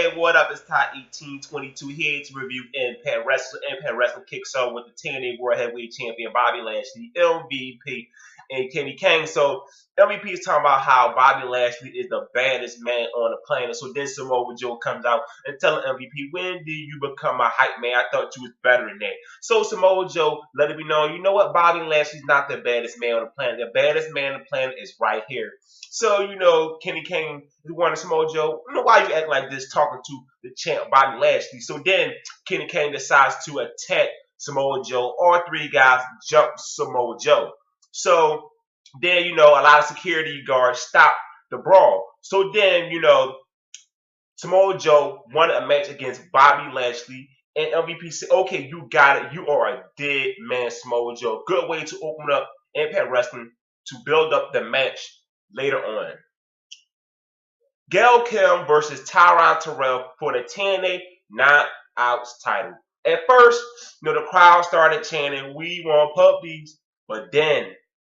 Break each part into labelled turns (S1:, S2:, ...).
S1: Hey, what up? It's Ty 1822 here to review Impact Wrestling. Impact Wrestling kicks off with the TNA World Heavyweight Champion Bobby Lashley, MVP, and Kenny King. So MVP is talking about how Bobby Lashley is the baddest man on the planet. So then Samoa Joe comes out and telling MVP, when did you become a hype man? I thought you was better than that. So Samoa Joe let it be known, you know what? Bobby Lashley's not the baddest man on the planet. The baddest man on the planet is right here. So, Kenny King is wanting Samoa Joe. I don't know why you act like this talking to the champ Bobby Lashley. So then Kenny King decides to attack Samoa Joe. All three guys jump Samoa Joe. So then, a lot of security guards stop the brawl. So then, Samoa Joe wanted a match against Bobby Lashley. And MVP said, okay, you got it. You are a dead man, Samoa Joe. Good way to open up Impact Wrestling to build up the match later on. Gail Kim versus Tyron Terrell for the TNA Knockouts title. At first, the crowd started chanting, "We want puppies." But then,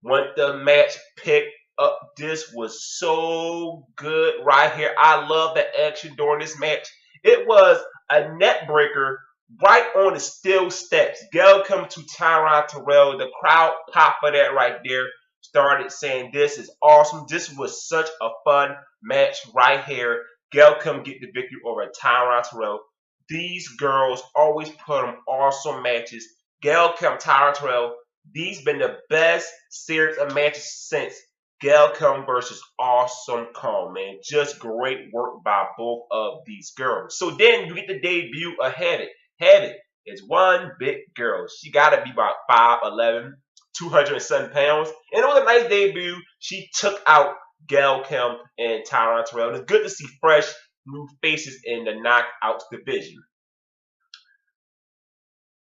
S1: when the match picked up, this was so good right here. I love the action during this match. It was a net breaker right on the steel steps. Gail Kim to Tyron Terrell. The crowd popped for that right there. Started saying, this is awesome. This was such a fun match right here. Gail Kim get the victory over Tyron Terrell. These girls always put on awesome matches. Gail Kim, Tyron Terrell, these been the best series of matches since Gail Kim versus Awesome Kong, man. Just great work by both of these girls. So then you get the debut of Headed. Headed is one big girl. She got to be about 5'11", 207 pounds. And it was a nice debut. She took out Gail Kim and Tyron Terrell. It's good to see fresh new faces in the Knockouts division.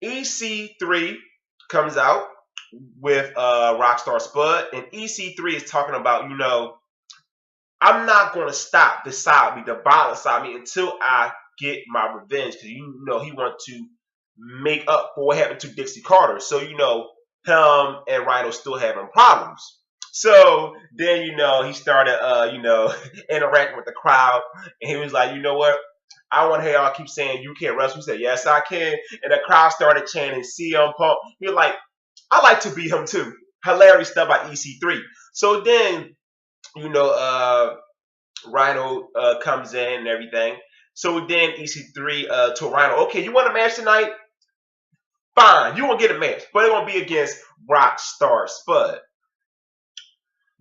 S1: EC3 comes out with Rockstar Spud. And EC3 is talking about, I'm not going to stop beside me, the violence side me, until I get my revenge. Because, he wants to make up for what happened to Dixie Carter. So, him and Rhino still having problems. So then, he started, interacting with the crowd. And he was like, you know what? I want to hear y'all keep saying you can't wrestle. He said, yes, I can. And the crowd started chanting CM Punk. He was like, I like to beat him too. Hilarious stuff by EC3. So then, Rhino comes in and everything. So then EC3 told Rhino, okay, you want a match tonight? Fine, you won't get a match, but it's going to be against Rockstar Spud.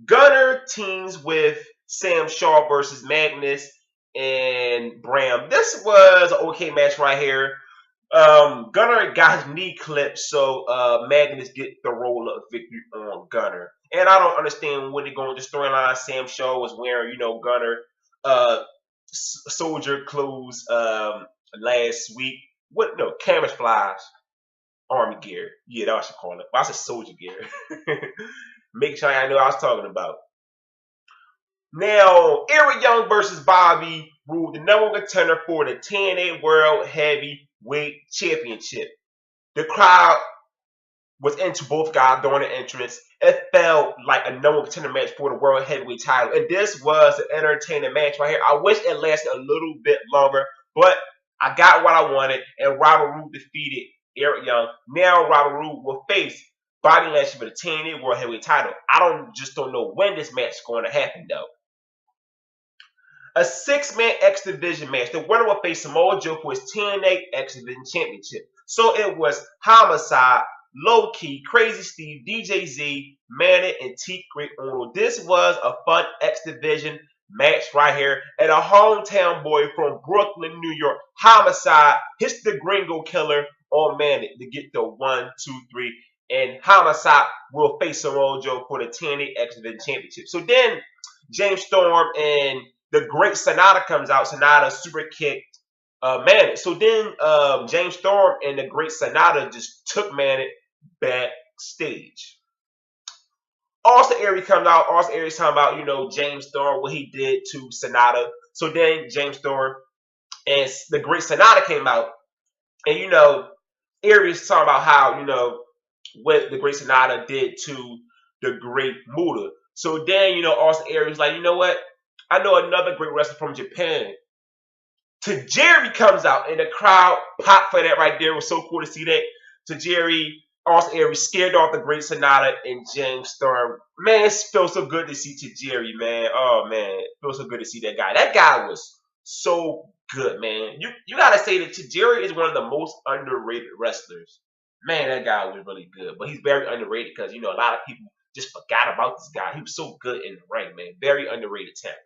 S1: Gunner teams with Sam Shaw versus Magnus and Bram. This was an okay match right here. Gunner got his knee clipped, so Magnus get the roll of victory on Gunner. And I don't understand when they go into the storyline. Sam Shaw was wearing, Gunner soldier clothes last week. Camouflage army gear. Yeah, that's what I should call it. But I said soldier gear. Make sure I know what I was talking about. Now, Eric Young versus Bobby Roode, the number one contender for the TNA World Heavyweight Championship. The crowd was into both guys during the entrance. It felt like a number one contender match for the World Heavyweight title. And this was an entertaining match right here. I wish it lasted a little bit longer, but I got what I wanted, and Robert Roode defeated Eric Young. Now Robert Roode will face Bobby Lashley for the TNA World Heavyweight title. I just don't know when this match is going to happen, though. A 6-man X Division match. The winner will face Samoa Joe for his TNA X Division Championship. So it was Homicide, Low Key, Crazy Steve, DJ Z, Manny, and T. Great Uno. This was a fun X Division match right here. And a hometown boy from Brooklyn, New York, Homicide, hits the Gringo Killer on Manny to get the 1, 2, 3. And Homicide will face Samoa Joe for the TNA X Division Championship. So then James Storm and the Great Sonata comes out. Sonata super kicked Manny. So then James Storm and the Great Sonata just took Manny backstage. Austin Aries comes out. Austin Aries talking about, James Storm, what he did to Sonata. So then James Storm and the Great Sonata came out. And, Aries talking about how, what the Great Sonata did to the Great Muta. So then, Austin Aries like, you know what? I know another great wrestler from Japan Tajiri comes out, and the crowd popped for that right there. It was so cool to see that. Tajiri, Austin Aries scared off the Great Sonata and James Storm. Man, it feels so good to see Tajiri, man. Oh man, it feels so good to see that guy. That guy was so good, man. You gotta say that Tajiri is one of the most underrated wrestlers. Man, that guy was really good, but he's very underrated because a lot of people just forgot about this guy. He was so good in the ring, man. Very underrated talent.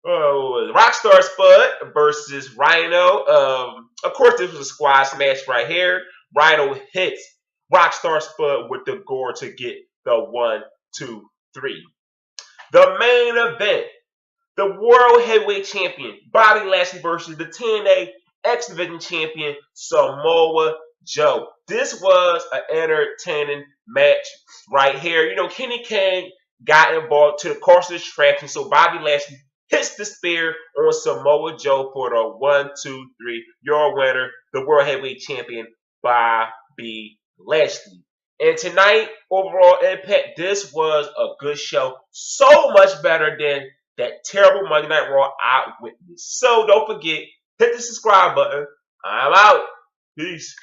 S1: Oh, Rockstar Spud versus Rhino. Of course, this was a squash match right here. Rhino hits Rockstar Spud with the gore to get the 1, 2, 3. The main event: the World Heavyweight Champion Bobby Lashley versus the TNA X Division Champion Samoa Joe. This was an entertaining match right here. Kenny King got involved to the cause of distraction, so Bobby Lashley hits the spear on Samoa Joe for the 1, 2, 3. Your winner, the World Heavyweight Champion Bobby Lashley. And tonight, overall impact, this was a good show. So much better than that terrible Monday Night Raw I witnessed. So don't forget, hit the subscribe button. I'm out. Peace.